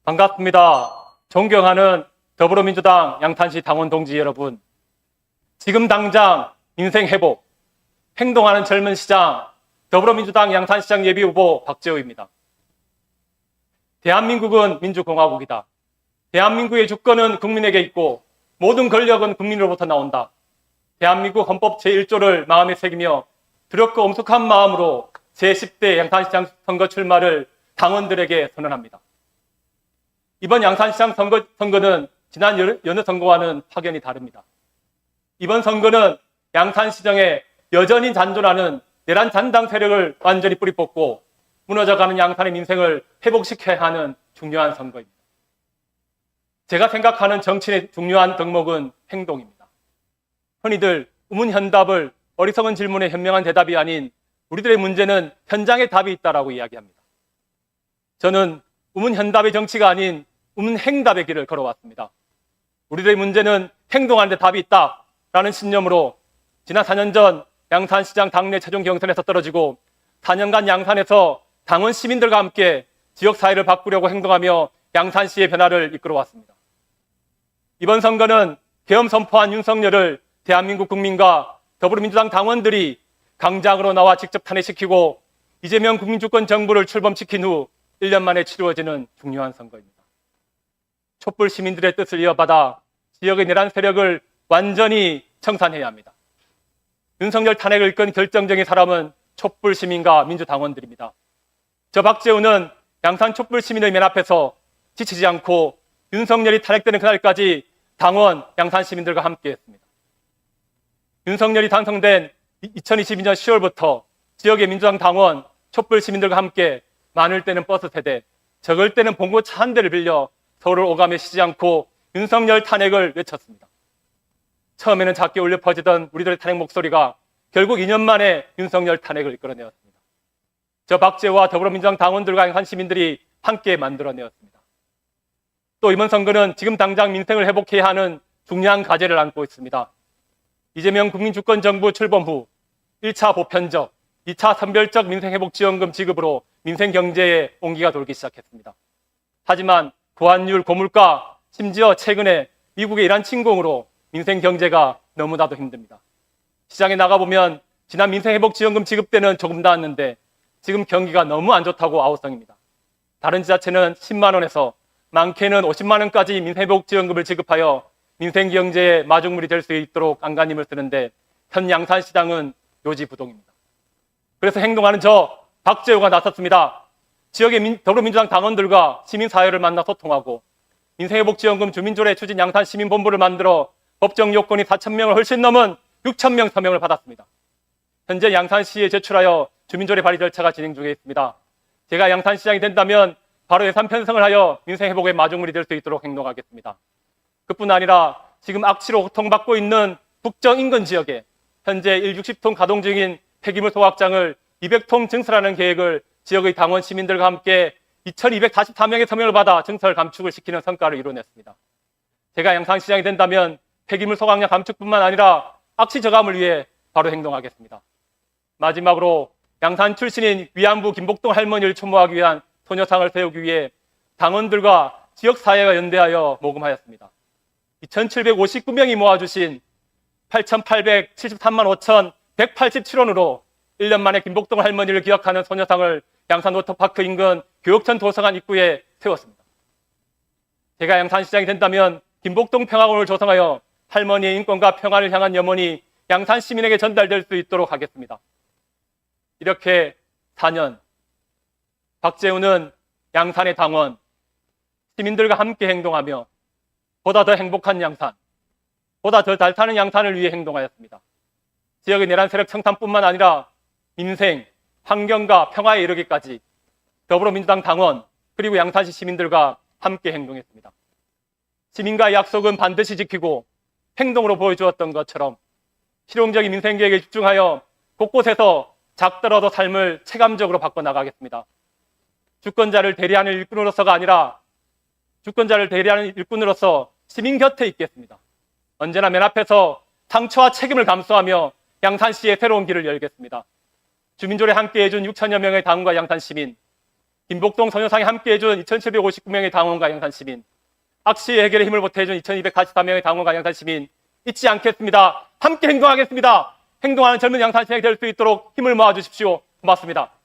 반갑습니다. 존경하는 더불어민주당 양탄시 당원 동지 여러분. 지금 당장 인생 회복, 행동하는 젊은 시장, 더불어민주당 양산시장 예비후보 박재호입니다. 대한민국은 민주공화국이다. 대한민국의 주권은 국민에게 있고 모든 권력은 국민으로부터 나온다. 대한민국 헌법 제1조를 마음에 새기며 두렵고 엄숙한 마음으로 제10대 양산시장 선거 출마를 당원들에게 선언합니다. 이번 양산시장 선거는 지난 여느 선거와는 확연히 다릅니다. 이번 선거는 양산시장에 여전히 잔존하는 내란 잔당 세력을 완전히 뿌리 뽑고 무너져가는 양산의 민생을 회복시켜야 하는 중요한 선거입니다. 제가 생각하는 정치의 중요한 덕목은 행동입니다. 흔히들 우문현답을 어리석은 질문에 현명한 대답이 아닌 우리들의 문제는 현장에 답이 있다라고 이야기합니다. 저는 우문현답의 정치가 아닌 우문행답의 길을 걸어왔습니다. 우리들의 문제는 행동하는 데 답이 있다라는 신념으로 지난 4년 전 양산시장 당내 최종 경선에서 떨어지고 4년간 양산에서 당원 시민들과 함께 지역사회를 바꾸려고 행동하며 양산시의 변화를 이끌어왔습니다. 이번 선거는 계엄 선포한 윤석열을 대한민국 국민과 더불어민주당 당원들이 강장으로 나와 직접 탄핵시키고 이재명 국민주권 정부를 출범시킨 후 1년 만에 치루어지는 중요한 선거입니다. 촛불 시민들의 뜻을 이어받아 지역의 내란 세력을 완전히 청산해야 합니다. 윤석열 탄핵을 이끈 결정적인 사람은 촛불 시민과 민주당원들입니다. 저 박재우는 양산 촛불 시민의 맨 앞에서 지치지 않고 윤석열이 탄핵되는 그날까지 당원 양산 시민들과 함께했습니다. 윤석열이 당선된 2022년 10월부터 지역의 민주당 당원, 촛불 시민들과 함께 많을 때는 버스 세대, 적을 때는 봉고차 한 대를 빌려 서울을 오가며 쉬지 않고 윤석열 탄핵을 외쳤습니다. 처음에는 작게 울려 퍼지던 우리들의 탄핵 목소리가 결국 2년 만에 윤석열 탄핵을 이끌어내었습니다. 저 박재호와 더불어민주당 당원들과 양산 시민들이 함께 만들어내었습니다. 또 이번 선거는 지금 당장 민생을 회복해야 하는 중요한 과제를 안고 있습니다. 이재명 국민주권정부 출범 후 1차 보편적, 2차 선별적 민생회복지원금 지급으로 민생경제에 온기가 돌기 시작했습니다. 하지만 고환율, 고물가, 심지어 최근에 미국의 이란 침공으로 민생경제가 너무나도 힘듭니다. 시장에 나가보면 지난 민생회복지원금 지급 때는 조금 나았는데 지금 경기가 너무 안 좋다고 아우성입니다. 다른 지자체는 10만 원에서 많게는 50만 원까지 민생회복지원금을 지급하여 민생경제의 마중물이 될 수 있도록 안간힘을 쓰는데 현 양산시장은 요지부동입니다. 그래서 행동하는 저 박재호가 나섰습니다. 지역의 더불어민주당 당원들과 시민사회를 만나 소통하고 민생회복지원금 주민조례 추진 양산시민본부를 만들어 법정 요건이 4,000명을 훨씬 넘은 6,000명 서명을 받았습니다. 현재 양산시에 제출하여 주민조례 발의 절차가 진행 중에 있습니다. 제가 양산시장이 된다면 바로 예산 편성을 하여 민생회복의 마중물이 될 수 있도록 행동하겠습니다. 그뿐 아니라 지금 악취로 고통받고 있는 북정 인근 지역에 현재 160톤 가동 중인 폐기물 소각장을 200톤 증설하는 계획을 지역의 당원 시민들과 함께 2,244명의 서명을 받아 증설 감축을 시키는 성과를 이뤄냈습니다. 제가 양산시장이 된다면 폐기물 소각량 감축뿐만 아니라 악취 저감을 위해 바로 행동하겠습니다. 마지막으로 양산 출신인 위안부 김복동 할머니를 추모하기 위한 소녀상을 세우기 위해 당원들과 지역사회가 연대하여 모금하였습니다. 2,759명이 모아주신 8,873만 5,187원으로 1년 만에 김복동 할머니를 기억하는 소녀상을 양산 워터파크 인근 교육청 도서관 입구에 세웠습니다. 제가 양산시장이 된다면 김복동 평화원을 조성하여 할머니의 인권과 평화를 향한 염원이 양산 시민에게 전달될 수 있도록 하겠습니다. 이렇게 4년 박재우는 양산의 당원, 시민들과 함께 행동하며 보다 더 행복한 양산, 보다 더 잘 사는 양산을 위해 행동하였습니다. 지역의 내란 세력 청산뿐만 아니라 민생, 환경과 평화에 이르기까지 더불어민주당 당원 그리고 양산시 시민들과 함께 행동했습니다. 시민과의 약속은 반드시 지키고 행동으로 보여주었던 것처럼 실용적인 민생계획에 집중하여 곳곳에서 작더라도 삶을 체감적으로 바꿔나가겠습니다. 주권자를 대리하는 일꾼으로서가 아니라 주권자를 대리하는 일꾼으로서 시민 곁에 있겠습니다. 언제나 맨 앞에서 상처와 책임을 감수하며 양산시의 새로운 길을 열겠습니다. 주민조례 함께 해준 6천여 명의 당원과 양산 시민, 김복동 소녀상에 함께해준 2759명의 당원과 양산 시민, 악시 해결에 힘을 보태준 2244명의 당원과 양산 시민 잊지 않겠습니다. 함께 행동하겠습니다. 행동하는 젊은 양산시장이 될 수 있도록 힘을 모아주십시오. 고맙습니다.